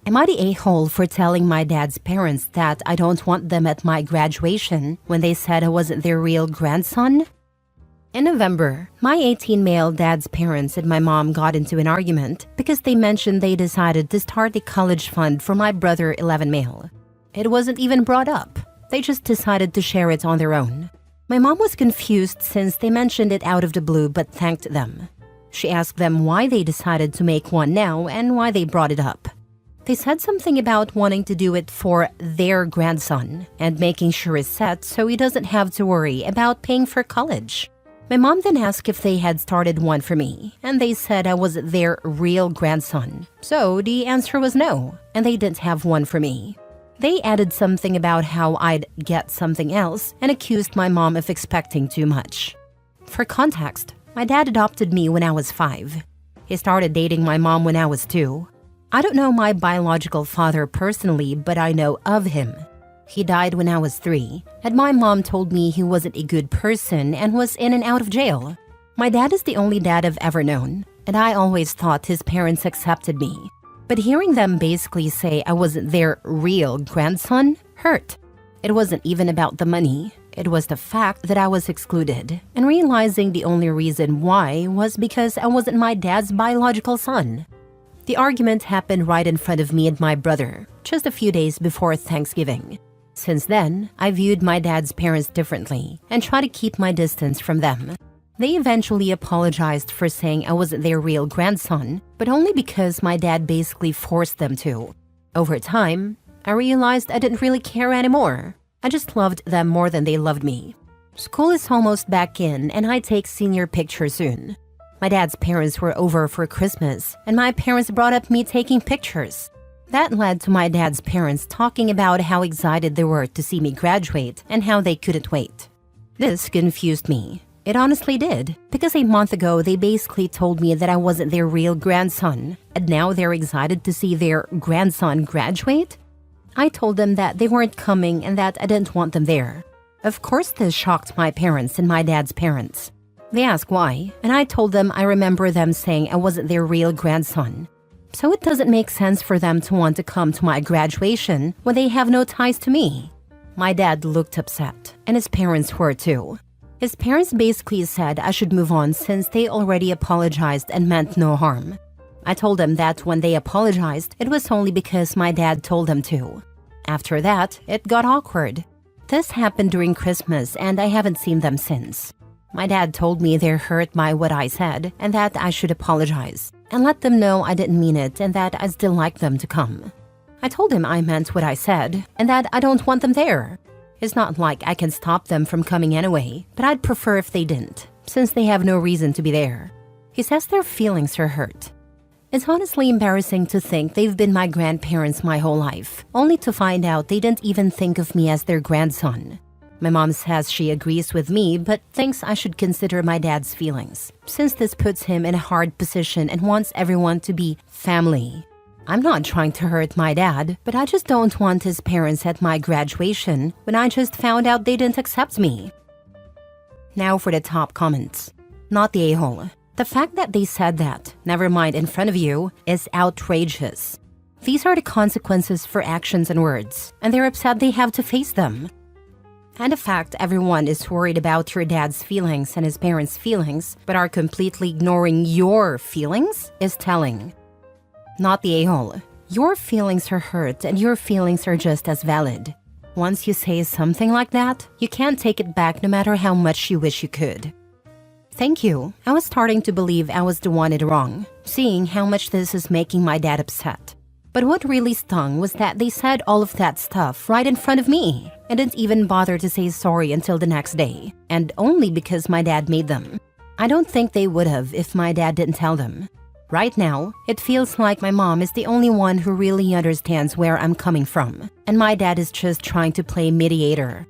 Am I the a-hole for telling my dad's parents that I don't want them at my graduation when they said I wasn't their real grandson? In November, my 18-male dad's parents and my mom got into an argument because they mentioned they decided to start a college fund for my brother 11-male. It wasn't even brought up. They just decided to share it on their own. My mom was confused since they mentioned it out of the blue but thanked them. She asked them why they decided to make one now and why they brought it up. They said something about wanting to do it for their grandson and making sure it's set so he doesn't have to worry about paying for college. My mom then asked if they had started one for me, and they said I wasn't their real grandson. So the answer was no, and they didn't have one for me. They added something about how I'd get something else and accused my mom of expecting too much. For context, my dad adopted me when I was 5. He started dating my mom when I was 2. I don't know my biological father personally, but I know of him. He died when I was 3, and my mom told me he wasn't a good person and was in and out of jail. My dad is the only dad I've ever known, and I always thought his parents accepted me. But hearing them basically say I wasn't their real grandson hurt. It wasn't even about the money. It was the fact that I was excluded, and realizing the only reason why was because I wasn't my dad's biological son. The argument happened right in front of me and my brother, just a few days before Thanksgiving. Since then, I viewed my dad's parents differently and tried to keep my distance from them. They eventually apologized for saying I wasn't their real grandson, but only because my dad basically forced them to. Over time, I realized I didn't really care anymore. I just loved them more than they loved me. School is almost back in, and I take senior pictures soon. My dad's parents were over for Christmas, and my parents brought up me taking pictures. That led to my dad's parents talking about how excited they were to see me graduate and how they couldn't wait. This confused me. It honestly did, because a month ago they basically told me that I wasn't their real grandson, and now they're excited to see their grandson graduate? I told them that they weren't coming and that I didn't want them there. Of course this shocked my parents and my dad's parents. They asked why, and I told them I remember them saying I wasn't their real grandson. So it doesn't make sense for them to want to come to my graduation when they have no ties to me. My dad looked upset, and his parents were too. His parents basically said I should move on since they already apologized and meant no harm. I told them that when they apologized, it was only because my dad told them to. After that, it got awkward. This happened during Christmas, and I haven't seen them since. My dad told me they're hurt by what I said and that I should apologize and let them know I didn't mean it and that I still like them to come. I told him I meant what I said and that I don't want them there. It's not like I can stop them from coming anyway, but I'd prefer if they didn't, since they have no reason to be there. He says their feelings are hurt. It's honestly embarrassing to think they've been my grandparents my whole life, only to find out they didn't even think of me as their grandson. My mom says she agrees with me, but thinks I should consider my dad's feelings, since this puts him in a hard position and wants everyone to be family. I'm not trying to hurt my dad, but I just don't want his parents at my graduation when I just found out they didn't accept me. Now for the top comments. Not the a-hole. The fact that they said that, never mind in front of you, is outrageous. These are the consequences for actions and words, and they're upset they have to face them. And the fact everyone is worried about your dad's feelings and his parents' feelings, but are completely ignoring your feelings, is telling. Not the a-hole. Your feelings are hurt and your feelings are just as valid. Once you say something like that, you can't take it back no matter how much you wish you could. Thank you. I was starting to believe I was the one in wrong, seeing how much this is making my dad upset. But what really stung was that they said all of that stuff right in front of me and didn't even bother to say sorry until the next day, and only because my dad made them. I don't think they would have if my dad didn't tell them. Right now, it feels like my mom is the only one who really understands where I'm coming from, and my dad is just trying to play mediator.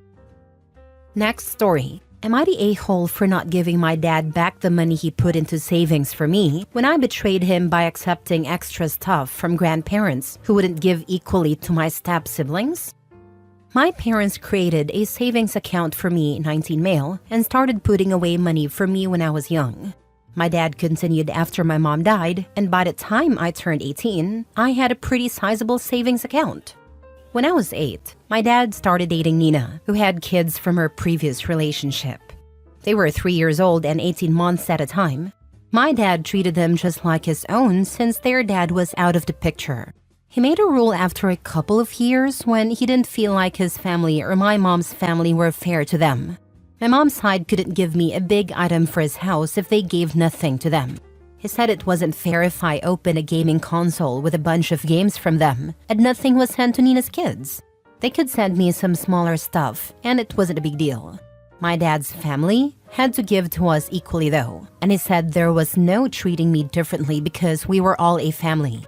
Next story. Am I the a-hole for not giving my dad back the money he put into savings for me when I betrayed him by accepting extra stuff from grandparents who wouldn't give equally to my step-siblings? My parents created a savings account for me, 19 male, and started putting away money for me when I was young. My dad continued after my mom died, and by the time I turned 18, I had a pretty sizable savings account. When I was 8, my dad started dating Nina, who had kids from her previous relationship. They were 3 years old and 18 months at a time. My dad treated them just like his own since their dad was out of the picture. He made a rule after a couple of years when he didn't feel like his family or my mom's family were fair to them. My mom's side couldn't give me a big item for his house if they gave nothing to them. He said it wasn't fair if I opened a gaming console with a bunch of games from them and nothing was sent to Nina's kids. They could send me some smaller stuff and it wasn't a big deal. My dad's family had to give to us equally though, and he said there was no treating me differently because we were all a family.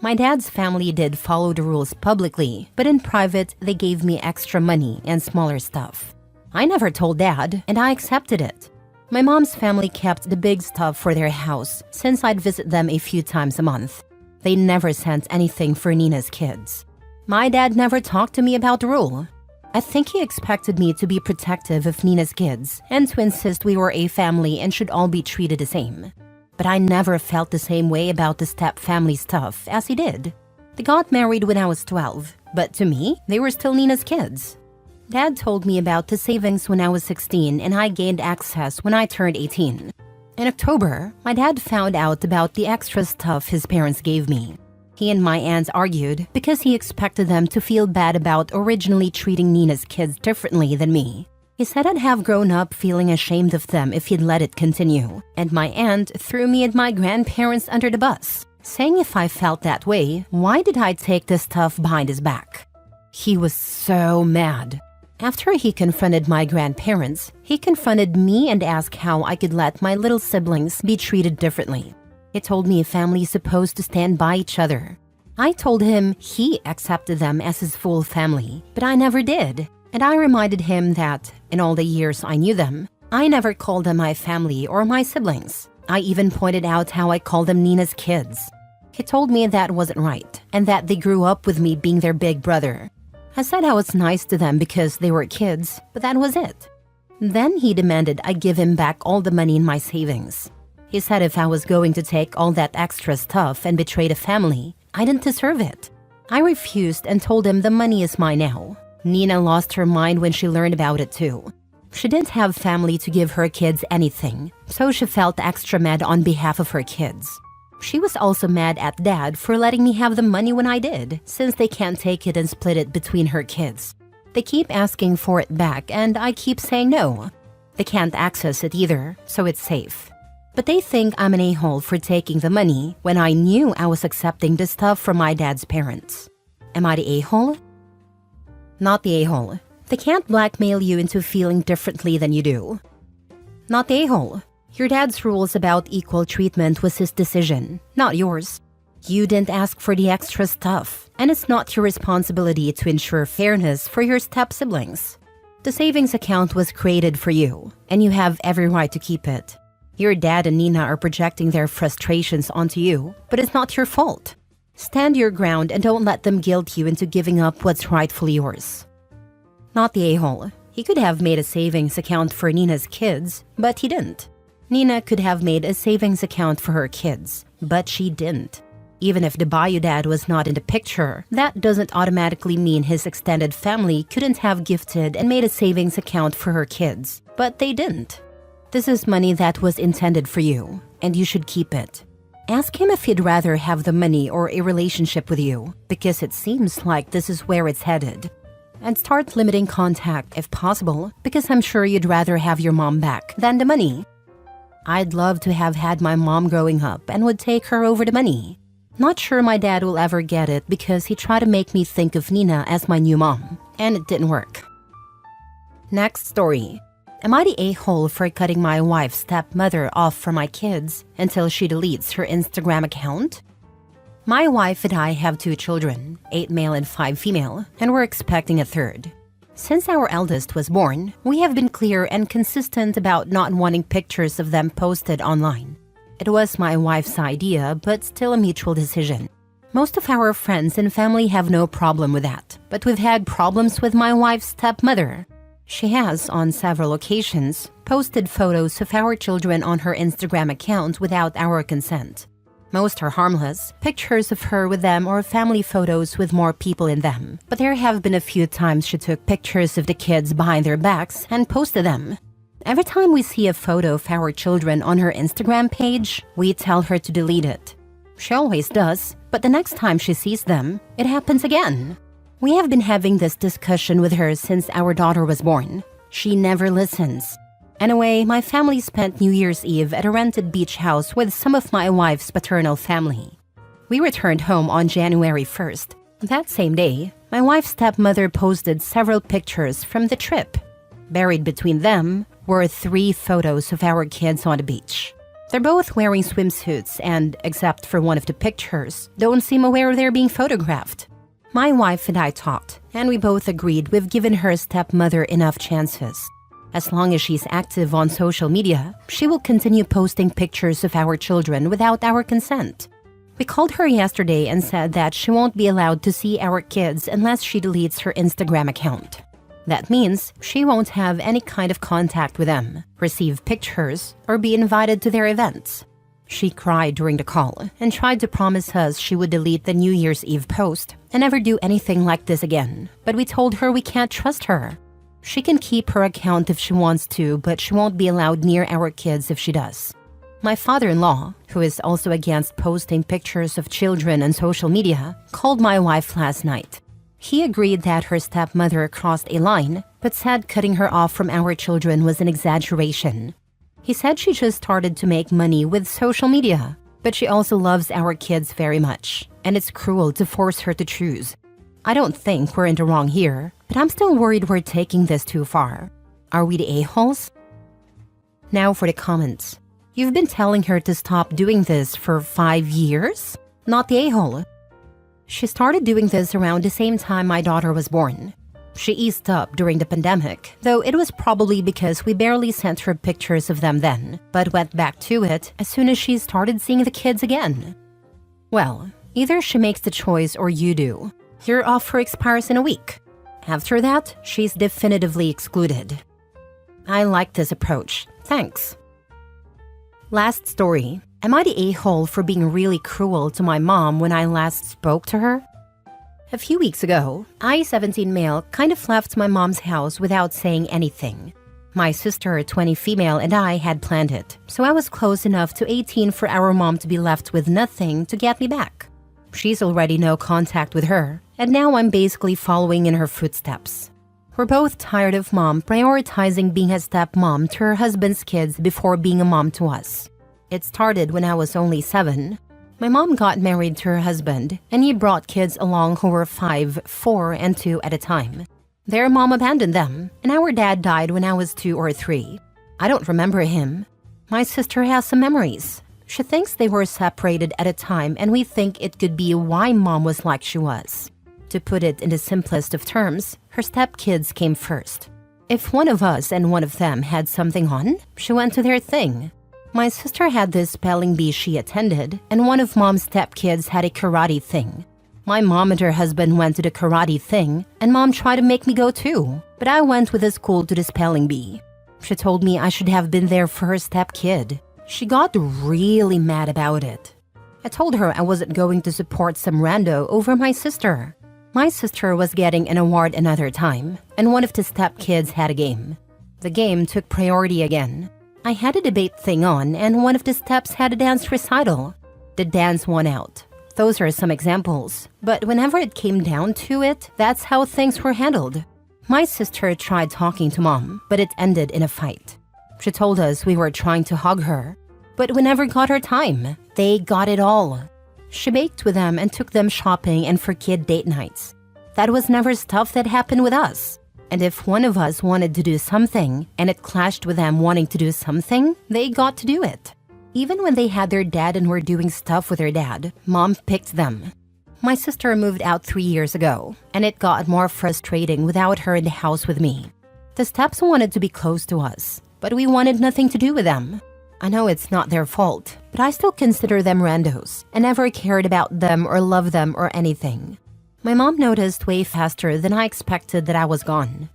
My dad's family did follow the rules publicly, but in private they gave me extra money and smaller stuff. I never told Dad, and I accepted it. My mom's family kept the big stuff for their house since I'd visit them a few times a month. They never sent anything for Nina's kids. My dad never talked to me about the rule. I think he expected me to be protective of Nina's kids and to insist we were a family and should all be treated the same. But I never felt the same way about the step-family stuff as he did. They got married when I was 12, but to me, they were still Nina's kids. Dad told me about the savings when I was 16 and I gained access when I turned 18. In October, my dad found out about the extra stuff his parents gave me. He and my aunt argued because he expected them to feel bad about originally treating Nina's kids differently than me. He said I'd have grown up feeling ashamed of them if he'd let it continue, and my aunt threw me and my grandparents under the bus, saying if I felt that way, why did I take the stuff behind his back? He was so mad. After he confronted my grandparents, he confronted me and asked how I could let my little siblings be treated differently. He told me a family is supposed to stand by each other. I told him he accepted them as his full family, but I never did. And I reminded him that, in all the years I knew them, I never called them my family or my siblings. I even pointed out how I called them Nina's kids. He told me that wasn't right, and that they grew up with me being their big brother. I said I was nice to them because they were kids, but that was it. Then he demanded I give him back all the money in my savings. He said if I was going to take all that extra stuff and betray the family, I didn't deserve it. I refused and told him the money is mine now. Nina lost her mind when she learned about it too. She didn't have family to give her kids anything, so she felt extra mad on behalf of her kids. She was also mad at Dad for letting me have the money when I did, since they can't take it and split it between her kids. They keep asking for it back and I keep saying no. They can't access it either, so it's safe. But they think I'm an a-hole for taking the money when I knew I was accepting the stuff from my dad's parents. Am I the a-hole? Not the a-hole. They can't blackmail you into feeling differently than you do. Not the a-hole. Your dad's rules about equal treatment was his decision, not yours. You didn't ask for the extra stuff, and it's not your responsibility to ensure fairness for your step-siblings. The savings account was created for you, and you have every right to keep it. Your dad and Nina are projecting their frustrations onto you, but it's not your fault. Stand your ground and don't let them guilt you into giving up what's rightfully yours. Not the a-hole. He could have made a savings account for Nina's kids, but he didn't. Nina could have made a savings account for her kids, but she didn't. Even if the Bayou dad was not in the picture, that doesn't automatically mean his extended family couldn't have gifted and made a savings account for her kids, but they didn't. This is money that was intended for you, and you should keep it. Ask him if he'd rather have the money or a relationship with you, because it seems like this is where it's headed. And start limiting contact if possible, because I'm sure you'd rather have your mom back than the money. I'd love to have had my mom growing up and would take her over the money. Not sure my dad will ever get it because he tried to make me think of Nina as my new mom, and it didn't work. Next story. Am I the a-hole for cutting my wife's stepmother off from my kids until she deletes her Instagram account? My wife and I have 2 children, 8 male and 5 female, and we're expecting a third. Since our eldest was born, we have been clear and consistent about not wanting pictures of them posted online. It was my wife's idea, but still a mutual decision. Most of our friends and family have no problem with that, but we've had problems with my wife's stepmother. She has, on several occasions, posted photos of our children on her Instagram account without our consent. Most are harmless, pictures of her with them or family photos with more people in them. But there have been a few times she took pictures of the kids behind their backs and posted them. Every time we see a photo of our children on her Instagram page, we tell her to delete it. She always does, but the next time she sees them, it happens again. We have been having this discussion with her since our daughter was born. She never listens. Anyway, my family spent New Year's Eve at a rented beach house with some of my wife's paternal family. We returned home on January 1st. That same day, my wife's stepmother posted several pictures from the trip. Buried between them were 3 photos of our kids on the beach. They're both wearing swimsuits and, except for one of the pictures, don't seem aware they're being photographed. My wife and I talked, and we both agreed we've given her stepmother enough chances. As long as she's active on social media, she will continue posting pictures of our children without our consent. We called her yesterday and said that she won't be allowed to see our kids unless she deletes her Instagram account. That means she won't have any kind of contact with them, receive pictures, or be invited to their events. She cried during the call and tried to promise us she would delete the New Year's Eve post and never do anything like this again, but we told her we can't trust her. She can keep her account if she wants to, but she won't be allowed near our kids if she does. My father-in-law, who is also against posting pictures of children on social media, called my wife last night. He agreed that her stepmother crossed a line, but said cutting her off from our children was an exaggeration. He said she just started to make money with social media, but she also loves our kids very much, and it's cruel to force her to choose. I don't think we're in the wrong here, but I'm still worried we're taking this too far. Are we the a-holes? Now for the comments. You've been telling her to stop doing this for 5 years? Not the a-hole. She started doing this around the same time my daughter was born. She eased up during the pandemic, though it was probably because we barely sent her pictures of them then, but went back to it as soon as she started seeing the kids again. Well, either she makes the choice or you do. Your offer expires in a week. After that, she's definitively excluded. I like this approach. Thanks. Last story. Am I the a-hole for being really cruel to my mom when I last spoke to her? A few weeks ago, I, 17 male, kind of left my mom's house without saying anything. My sister, 20 female, and I had planned it, so I was close enough to 18 for our mom to be left with nothing to get me back. She's already no contact with her, and now I'm basically following in her footsteps. We're both tired of mom prioritizing being a stepmom to her husband's kids before being a mom to us. It started when I was only 7. My mom got married to her husband, and he brought kids along who were 5, 4, and 2 at a time. Their mom abandoned them, and our dad died when I was 2 or 3. I don't remember him. My sister has some memories. She thinks they were separated at a time, and we think it could be why mom was like she was. To put it in the simplest of terms, her stepkids came first. If one of us and one of them had something on, she went to their thing. My sister had this spelling bee she attended, and one of mom's stepkids had a karate thing. My mom and her husband went to the karate thing, and mom tried to make me go too, but I went with the school to the spelling bee. She told me I should have been there for her stepkid. She got really mad about it. I told her I wasn't going to support some rando over my sister. My sister was getting an award another time, and one of the stepkids had a game. The game took priority again. I had a debate thing on, and one of the steps had a dance recital. The dance won out. Those are some examples, but whenever it came down to it, that's how things were handled. My sister tried talking to mom, but it ended in a fight. She told us we were trying to hug her, but we never got her time. They got it all. She baked with them and took them shopping and for kid date nights. That was never stuff that happened with us. And if one of us wanted to do something, and it clashed with them wanting to do something, they got to do it. Even when they had their dad and were doing stuff with their dad, mom picked them. My sister moved out 3 years ago, and it got more frustrating without her in the house with me. The steps wanted to be close to us, but we wanted nothing to do with them. I know it's not their fault, but I still consider them randos, and never cared about them or loved them or anything. My mom noticed way faster than I expected that I was gone.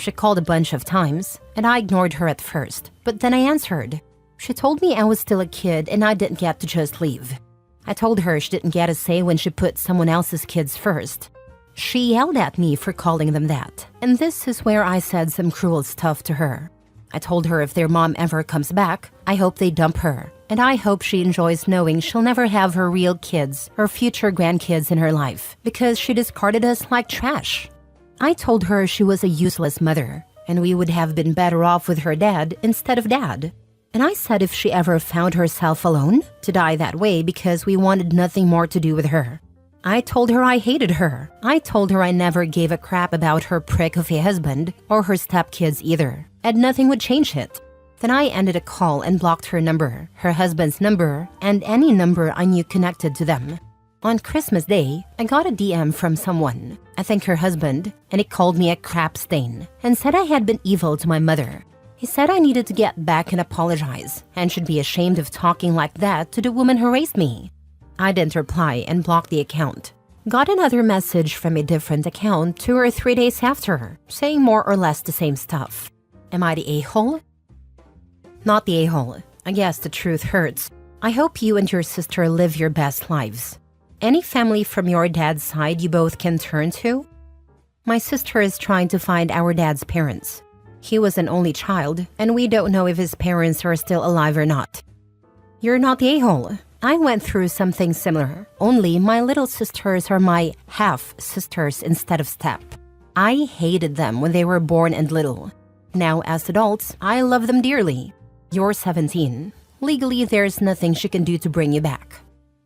She called a bunch of times, and I ignored her at first, but then I answered. She told me I was still a kid and I didn't get to just leave. I told her she didn't get a say when she put someone else's kids first. She yelled at me for calling them that, and this is where I said some cruel stuff to her. I told her if their mom ever comes back, I hope they dump her, and I hope she enjoys knowing she'll never have her real kids or future grandkids in her life because she discarded us like trash. I told her she was a useless mother, and we would have been better off with her dad instead of dad. And I said if she ever found herself alone, to die that way because we wanted nothing more to do with her. I told her I hated her. I told her I never gave a crap about her prick of a husband or her stepkids either, and nothing would change it. Then I ended a call and blocked her number, her husband's number, and any number I knew connected to them. On Christmas Day, I got a DM from someone, I think her husband, and he called me a crap stain and said I had been evil to my mother. He said I needed to get back and apologize and should be ashamed of talking like that to the woman who raised me. I didn't reply and blocked the account. Got another message from a different account 2 or 3 days after, saying more or less the same stuff. Am I the a-hole? Not the a-hole. I guess the truth hurts. I hope you and your sister live your best lives. Any family from your dad's side you both can turn to? My sister is trying to find our dad's parents. He was an only child, and we don't know if his parents are still alive or not. You're not the a-hole. I went through something similar, only my little sisters are my half-sisters instead of step. I hated them when they were born and little. Now, as adults, I love them dearly. You're 17. Legally, there's nothing she can do to bring you back.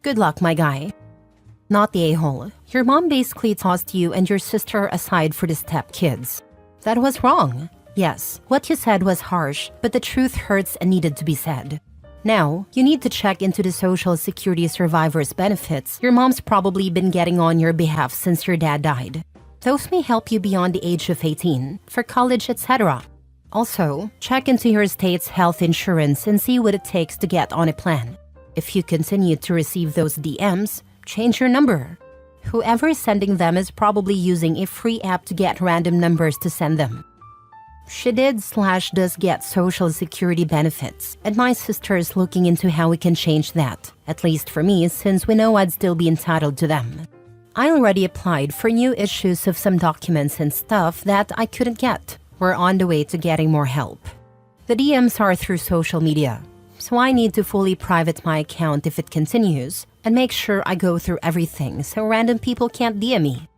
Good luck, my guy. Not the a-hole. Your mom basically tossed you and your sister aside for the step kids. That was wrong. Yes, what you said was harsh, but the truth hurts and needed to be said. Now, you need to check into the Social Security survivor's benefits your mom's probably been getting on your behalf since your dad died. Those may help you beyond the age of 18, for college, etc. Also, check into your state's health insurance and see what it takes to get on a plan. If you continue to receive those DMs, change your number. Whoever is sending them is probably using a free app to get random numbers to send them. She does get Social Security benefits, and my sister is looking into how we can change that, at least for me, since we know I'd still be entitled to them. I already applied for new issues of some documents and stuff that I couldn't get. We're on the way to getting more help. The DMs are through social media, so I need to fully private my account if it continues, and make sure I go through everything so random people can't DM me.